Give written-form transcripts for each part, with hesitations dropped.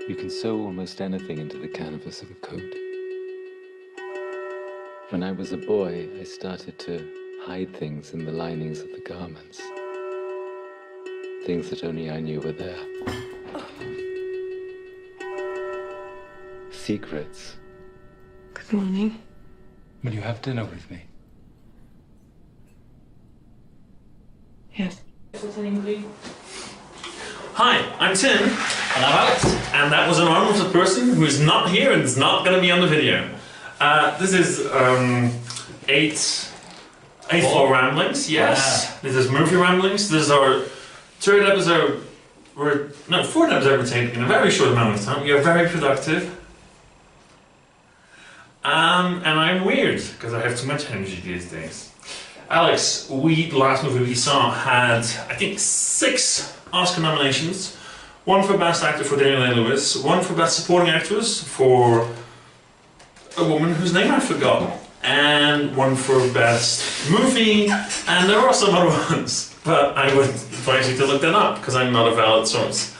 You can sew almost anything into the canvas of a coat. When I was a boy, I started to hide things in the linings of the garments. Things that only I knew were there. Secrets. Good morning. Will you have dinner with me? Yes. Hi, I'm Tim. And I'm Alex. And that was an anonymous person who is not here and is not going to be on the video. This is eighth floor ramblings, yes. Wow. This is movie ramblings. This is our third episode. Fourth episode we're taking in a very short amount of time. We are very productive. And I'm weird because I have too much energy these days. Alex, the last movie we saw had, I think, 6 Oscar nominations. 1 for Best Actor for Daniel Day-Lewis, 1 for Best Supporting Actress for a woman whose name I forgot, and 1 for Best Movie, and there are some other ones, but I would advise you to look that up because I'm not a valid source.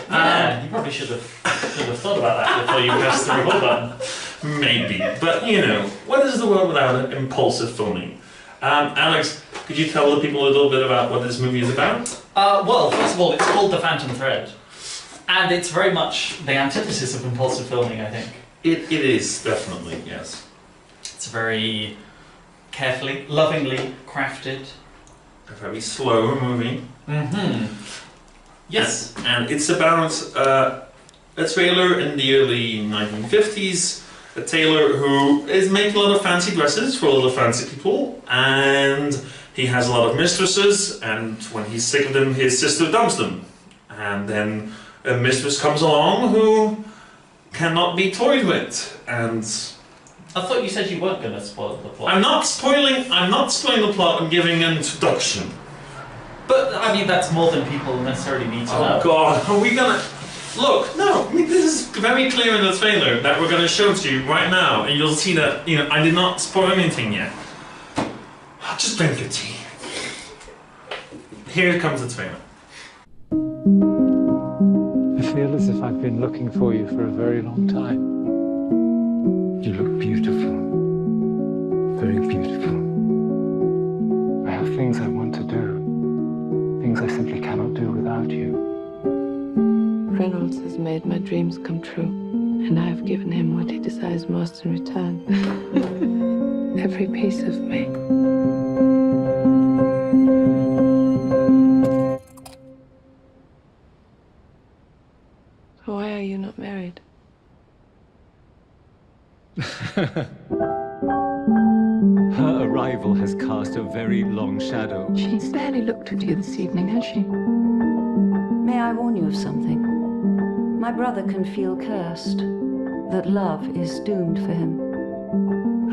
Yeah, you probably should have thought about that before you pressed the record button. Maybe, but you know, what is the world without impulsive filming? Alex, could you tell the people a little bit about what this movie is about? Well, first of all, it's called The Phantom Thread, and it's very much the antithesis of impulsive filming, I think. It is, definitely, yes. It's very carefully, lovingly crafted. A very slow movie. Mm-hmm. Yes. And it's about a tailor in the early 1950s, a tailor who is making a lot of fancy dresses for a lot of fancy people, and he has a lot of mistresses, and when he's sick of them, his sister dumps them. And then a mistress comes along who cannot be toyed with, and... I thought you said you weren't going to spoil the plot. I'm not spoiling the plot, I'm giving an introduction. But, I mean, that's more than people necessarily need to know. Oh god, are we gonna... Look, no, I mean, this is very clear in the trailer that we're going to show to you right now, and you'll see that, you know, I did not spoil anything yet. Just drink your tea. Here comes the trailer. I feel as if I've been looking for you for a very long time. You look beautiful. Very beautiful. I have things I want to do. Things I simply cannot do without you. Reynolds has made my dreams come true, and I have given him what he desires most in return. Every piece of me. Why are you not married? Her arrival has cast a very long shadow. She's barely looked at you this evening, has she? May I warn you of something? My brother can feel cursed, that love is doomed for him.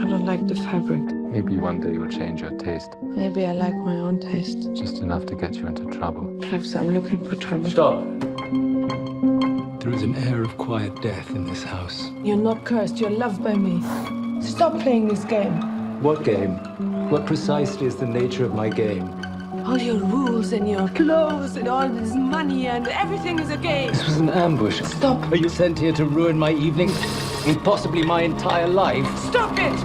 I don't like the fabric. Maybe one day you'll change your taste. Maybe I like my own taste. Just enough to get you into trouble. Perhaps I'm looking for trouble. Stop! There is an air of quiet death in this house. You're not cursed, you're loved by me. Stop playing this game. What game? What precisely is the nature of my game? All your rules and your clothes and all this money and everything is a game. This was an ambush. Stop. Are you sent here to ruin my evening and possibly my entire life? Stop it!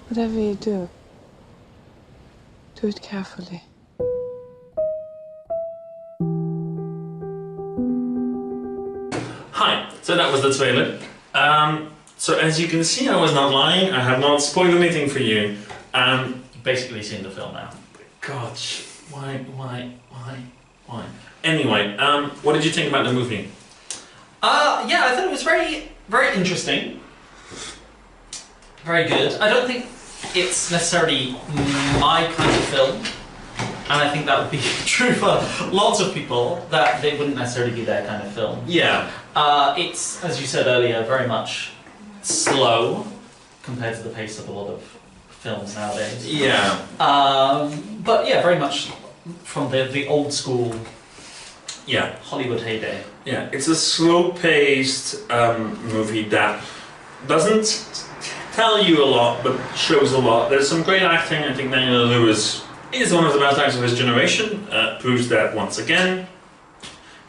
Whatever you do it carefully. Hi, so that was the trailer. So as you can see, I was not lying. I have not spoiled anything for you. You've basically seen the film now. Gosh, why? Anyway, what did you think about the movie? Yeah, I thought it was very, very interesting. Very good. I don't think it's necessarily my kind of film, and I think that would be true for lots of people, that they wouldn't necessarily be their kind of film. Yeah. It's, as you said earlier, very much slow compared to the pace of a lot of films nowadays. Yeah. But yeah, very much from the old school Yeah. Hollywood heyday. Yeah, it's a slow-paced movie that doesn't tell you a lot, but shows a lot. There's some great acting. I think Daniel Day-Lewis is one of the best actors of his generation. Proves that once again.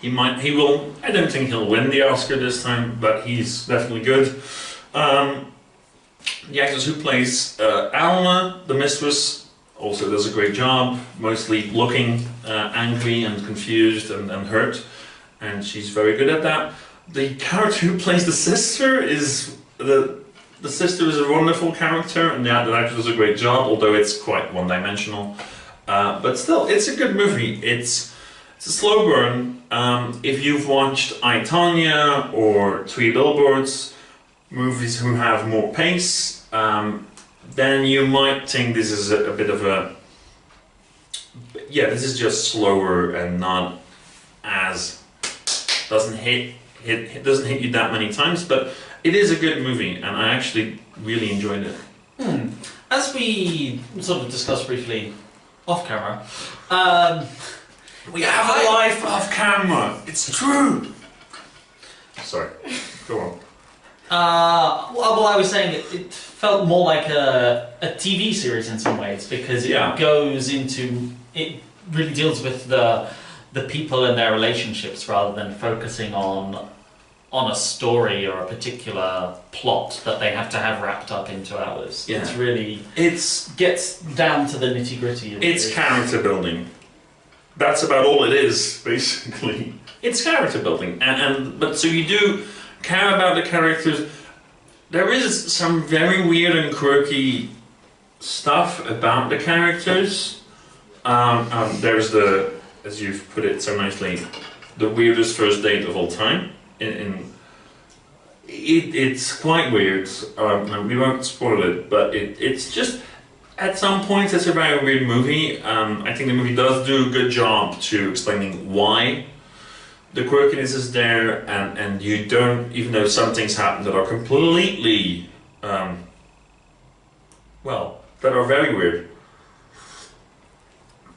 He will. I don't think he'll win the Oscar this time, but he's definitely good. The actress who plays Alma, the mistress, also does a great job. Mostly looking angry and confused and hurt, and she's very good at that. The character who plays the sister is the sister is a wonderful character, and the actor does a great job, although it's quite one-dimensional. But still, it's a good movie. It's a slow burn. If you've watched I, Tonya or Three Billboards, movies who have more pace, then you might think this is a bit of a... Yeah, this is just slower and not as... doesn't hit you that many times, but it is a good movie, and I actually really enjoyed it. As we sort of discussed briefly off camera, we have a life off camera. It's true. Sorry, go on. Well, I was saying it felt more like a TV series in some ways, because it goes into, it really deals with the people and their relationships rather than focusing on a story or a particular plot that they have to have wrapped up into hours. Yeah. It's really, It's gets down to the nitty gritty. It's character building. That's about all it is, basically. It's character building, but so you do care about the characters. There is some very weird and quirky stuff about the characters. There's the, as you've put it so nicely, the weirdest first date of all time. It's quite weird. We won't spoil it, but it's just, at some points it's a very weird movie. I think the movie does do a good job to explaining why the quirkiness is there, and you don't, even though some things happen that are completely, that are very weird,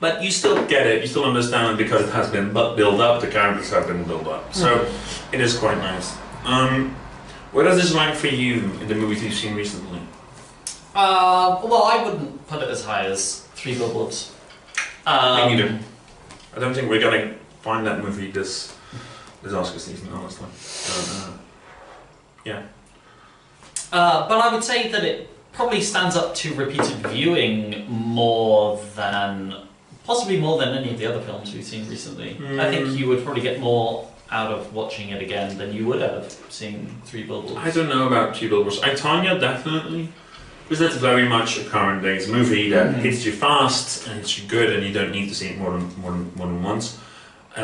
but you still get it, you still understand it because it has been built up, the characters have been built up, so it is quite nice. Where does this rank for you in the movies you've seen recently? Well, I wouldn't put it as high as Three Billboards. Me neither. I don't think we're gonna find that movie this Oscar season, honestly. Yeah. But I would say that it probably stands up to repeated viewing possibly more than any of the other films we've seen recently. I think you would probably get more out of watching it again than you would have seen Three Billboards. I don't know about Three Billboards. I, Tonya, definitely. Because that's very much a current days movie that hits you fast and hits you good, and you don't need to see it more than once.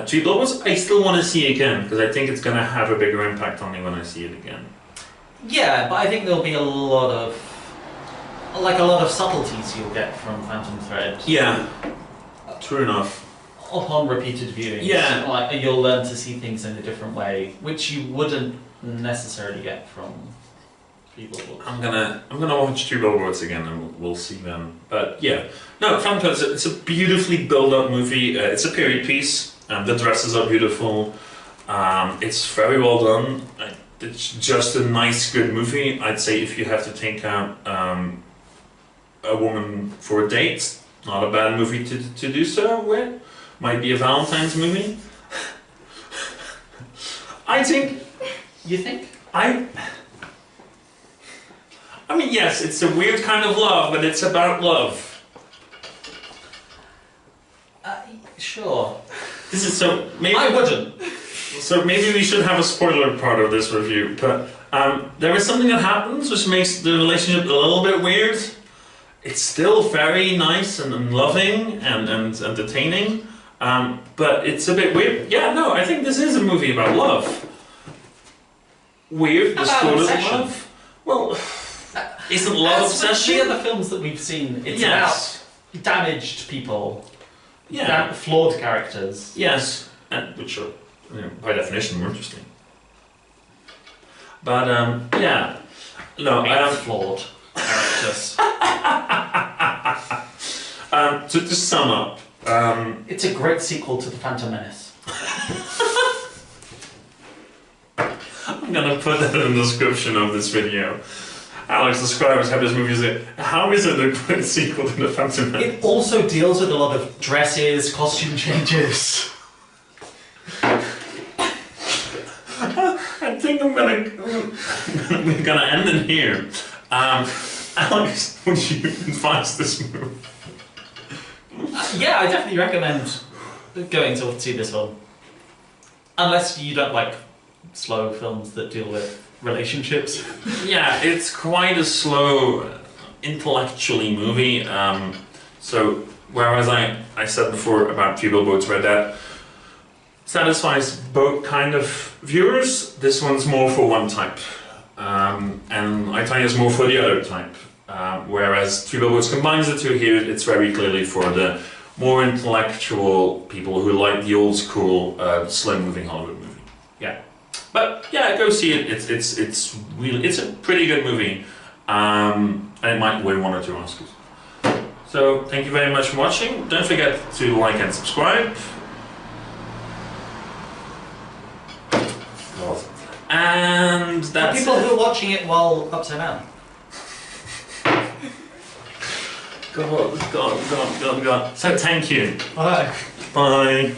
Three Billboards, I still want to see again because I think it's going to have a bigger impact on me when I see it again. Yeah, but I think there'll be a lot of subtleties you'll get from Phantom Thread. Yeah, true enough. Upon repeated viewings, you'll learn to see things in a different way, which you wouldn't necessarily get from Three Billboards. I'm gonna watch Three Billboards again, and we'll see them. But yeah, no, Phantom Thread, it's a beautifully built-up movie. It's a period piece. The dresses are beautiful. It's very well done. It's just a nice, good movie. I'd say if you have to take out a woman for a date, not a bad movie to do so with. Might be a Valentine's movie. I think. You think? I mean, yes, it's a weird kind of love, but it's about love. Sure. This is so. Maybe I wouldn't. So maybe we should have a spoiler part of this review, but there is something that happens which makes the relationship a little bit weird. It's still very nice and loving and entertaining, but it's a bit weird. Yeah, no, I think this is a movie about love. Weird, distorted love. Well, isn't love obsession? The other films that we've seen, it's about damaged people, flawed characters. Yes, and which are, by definition, more interesting. But yeah, no, flawed characters. To sum up, it's a great sequel to The Phantom Menace. I'm gonna put that in the description of this video. Alex describes how this movie is. How is it a great sequel to The Phantom Menace? It also deals with a lot of dresses, costume changes. we're gonna end it here. Alex, would you advise this movie? Yeah, I definitely recommend going to see this one. Unless you don't like slow films that deal with relationships. Yeah, it's quite a slow, intellectually movie. So, whereas I said before about Three Billboards Red Dead satisfies both kind of viewers, this one's more for one type. And I think it's more for the other type. Whereas Three Billboards combines the two here, it's very clearly for the more intellectual people who like the old school, slow-moving Hollywood movie. Yeah, but yeah, go see it. It's really a pretty good movie, and it might win 1 or 2 Oscars. So thank you very much for watching. Don't forget to like and subscribe. And that's For people who are watching it while upside down. God. So thank you. Bye. Bye.